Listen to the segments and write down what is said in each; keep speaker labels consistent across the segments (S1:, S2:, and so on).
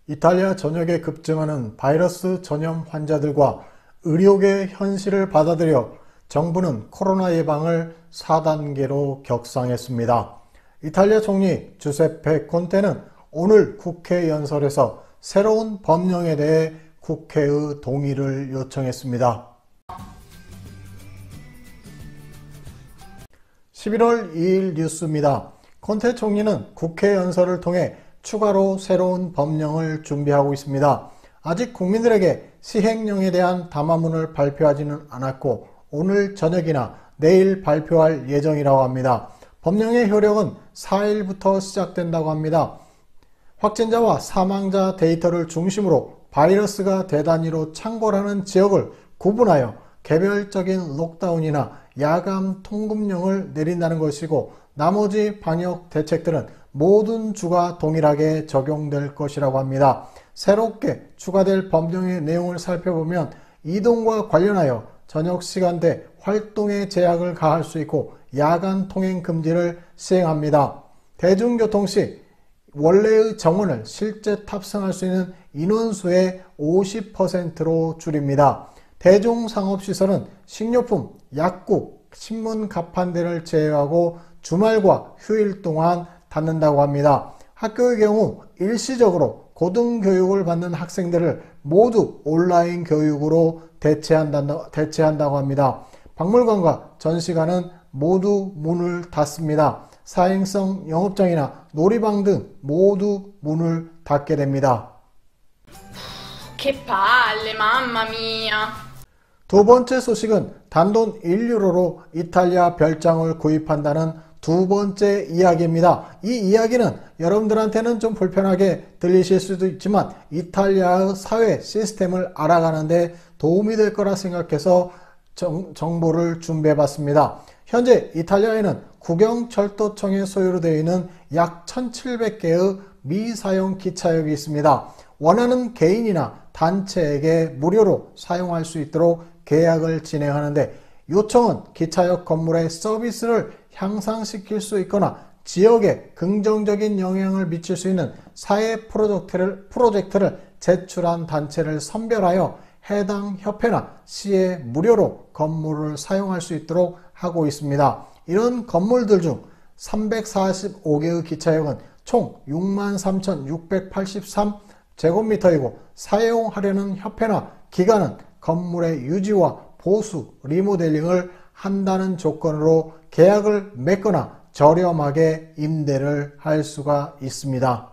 S1: 이탈리아 전역에 급증하는 바이러스 전염 환자들과 의료계 현실을 받아들여 정부는 코로나 예방을 4단계로 격상했습니다. 이탈리아 총리 주세페 콘테는 오늘 국회 연설에서 새로운 법령에 대해 국회의 동의를 요청했습니다. 11월 2일 뉴스입니다. 콘테 총리는 국회 연설을 통해 추가로 새로운 법령을 준비하고 있습니다. 아직 국민들에게 시행령에 대한 담화문을 발표하지는 않았고 오늘 저녁이나 내일 발표할 예정이라고 합니다. 법령의 효력은 4일부터 시작된다고 합니다. 확진자와 사망자 데이터를 중심으로 바이러스가 대단위로 창궐하는 지역을 구분하여 개별적인 록다운이나 야간 통금령을 내린다는 것이고 나머지 방역 대책들은 모든 주가 동일하게 적용될 것이라고 합니다. 새롭게 추가될 법령의 내용을 살펴보면 이동과 관련하여 저녁 시간대 활동에 제약을 가할 수 있고 야간 통행 금지를 시행합니다. 대중교통 시 원래의 정원을 실제 탑승할 수 있는 인원수의 50%로 줄입니다. 대중상업시설은 식료품, 약국, 신문 가판대를 제외하고 주말과 휴일 동안 닫는다고 합니다. 학교의 경우 일시적으로 고등교육을 받는 학생들을 모두 온라인 교육으로 대체한다고 합니다. 박물관과 전시관은 모두 문을 닫습니다. 사행성 영업장이나 놀이방 등 모두 문을 닫게 됩니다.
S2: Che palle, mamma mia.
S1: 두 번째 소식은 단돈 1유로로 이탈리아 별장을 구입한다는 두 번째 이야기입니다. 이 이야기는 여러분들한테는 좀 불편하게 들리실 수도 있지만 이탈리아의 사회 시스템을 알아가는데 도움이 될 거라 생각해서 정보를 준비해 봤습니다. 현재 이탈리아에는 국영철도청의 소유로 되어 있는 약 1700개의 미사용 기차역이 있습니다. 원하는 개인이나 단체에게 무료로 사용할 수 있도록 계약을 진행하는데 요청은 기차역 건물의 서비스를 향상시킬 수 있거나 지역에 긍정적인 영향을 미칠 수 있는 사회 프로젝트를 제출한 단체를 선별하여 해당 협회나 시에 무료로 건물을 사용할 수 있도록 하고 있습니다. 이런 건물들 중 345개의 기차역은 총 63,683제곱미터이고 사용하려는 협회나 기관은 건물의 유지와 보수, 리모델링을 한다는 조건으로 계약을 맺거나 저렴하게 임대를 할 수가 있습니다.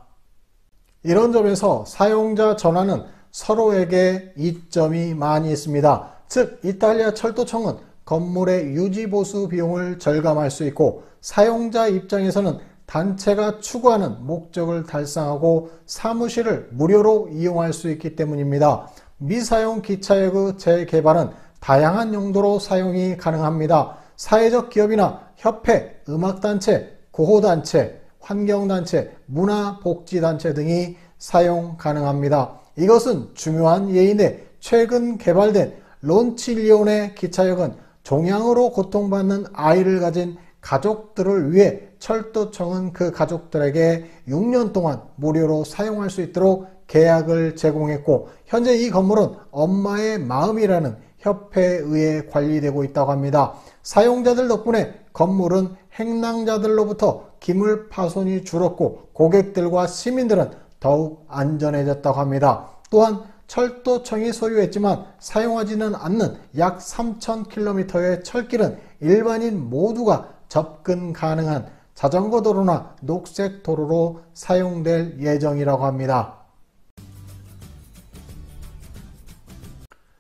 S1: 이런 점에서 사용자 전환은 서로에게 이점이 많이 있습니다. 즉 이탈리아 철도청은 건물의 유지보수 비용을 절감할 수 있고 사용자 입장에서는 단체가 추구하는 목적을 달성하고 사무실을 무료로 이용할 수 있기 때문입니다. 미사용 기차역의 재개발은 다양한 용도로 사용이 가능합니다. 사회적 기업이나 협회, 음악단체, 구호단체, 환경단체, 문화복지단체 등이 사용 가능합니다. 이것은 중요한 예인데 최근 개발된 론치리오네 기차역은 종양으로 고통받는 아이를 가진 가족들을 위해 철도청은 그 가족들에게 6년 동안 무료로 사용할 수 있도록 계약을 제공했고 현재 이 건물은 엄마의 마음이라는 협회에 의해 관리되고 있다고 합니다. 사용자들 덕분에 건물은 행랑자들로부터 기물 파손이 줄었고 고객들과 시민들은 더욱 안전해졌다고 합니다. 또한 철도청이 소유했지만 사용하지는 않는 약 3,000km의 철길은 일반인 모두가 접근 가능한 자전거 도로나 녹색 도로로 사용될 예정이라고 합니다.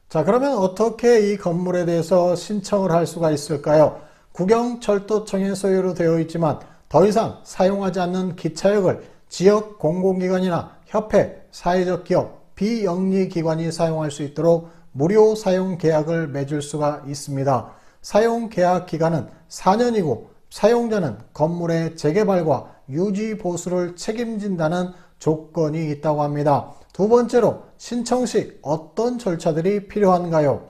S1: 자, 그러면 어떻게 이 건물에 대해서 신청을 할 수가 있을까요? 국영철도청의 소유로 되어 있지만 더 이상 사용하지 않는 기차역을 지역 공공기관이나 협회, 사회적 기업, 비영리기관이 사용할 수 있도록 무료 사용 계약을 맺을 수가 있습니다. 사용 계약 기간은 4년이고 사용자는 건물의 재개발과 유지 보수를 책임진다는 조건이 있다고 합니다. 두 번째로 신청 시 어떤 절차들이 필요한가요?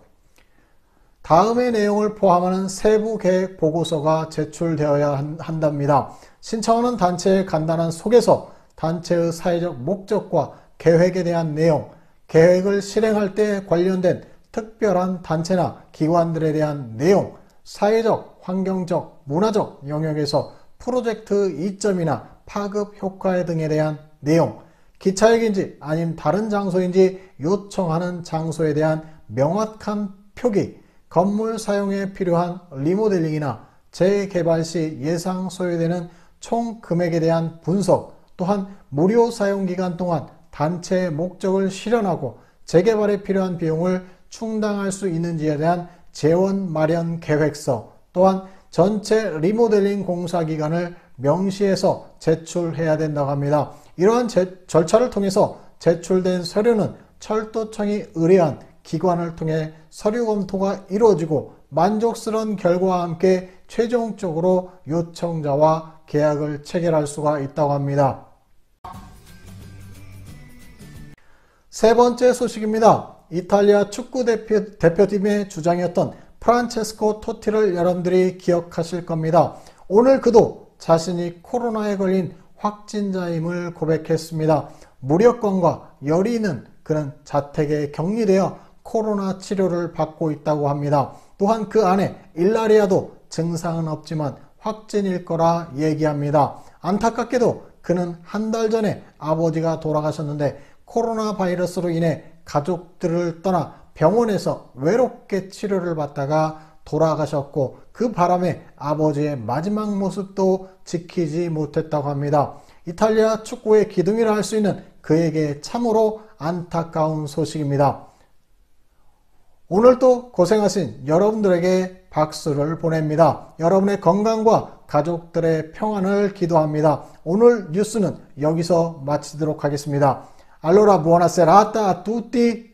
S1: 다음의 내용을 포함하는 세부 계획 보고서가 제출되어야 한답니다. 신청하는 단체의 간단한 소개서, 단체의 사회적 목적과 계획에 대한 내용, 계획을 실행할 때 관련된 특별한 단체나 기관들에 대한 내용, 사회적, 환경적, 문화적 영역에서 프로젝트 이점이나 파급 효과 등에 대한 내용, 기차역인지 아님 다른 장소인지 요청하는 장소에 대한 명확한 표기, 건물 사용에 필요한 리모델링이나 재개발 시 예상 소요되는 총 금액에 대한 분석, 또한 무료 사용기간 동안 단체의 목적을 실현하고 재개발에 필요한 비용을 충당할 수 있는지에 대한 재원 마련 계획서, 또한 전체 리모델링 공사 기간을 명시해서 제출해야 된다고 합니다. 이러한 절차를 통해서 제출된 서류는 철도청이 의뢰한 기관을 통해 서류 검토가 이루어지고 만족스러운 결과와 함께 최종적으로 요청자와 계약을 체결할 수가 있다고 합니다. 세 번째 소식입니다. 이탈리아 축구 대표팀의 주장이었던 프란체스코 토티를 여러분들이 기억하실 겁니다. 오늘 그도 자신이 코로나에 걸린 확진자임을 고백했습니다. 무력감과 열이 있는 그는 자택에 격리되어 코로나 치료를 받고 있다고 합니다. 또한 그 아내 일라리아도 증상은 없지만 확진일 거라 얘기합니다. 안타깝게도 그는 한 달 전에 아버지가 돌아가셨는데 코로나 바이러스로 인해 가족들을 떠나 병원에서 외롭게 치료를 받다가 돌아가셨고 그 바람에 아버지의 마지막 모습도 지키지 못했다고 합니다. 이탈리아 축구의 기둥이라 할 수 있는 그에게 참으로 안타까운 소식입니다. 오늘도 고생하신 여러분들에게 박수를 보냅니다. 여러분의 건강과 가족들의 평안을 기도합니다. 오늘 뉴스는 여기서 마치도록 하겠습니다. Allora buona serata a tutti.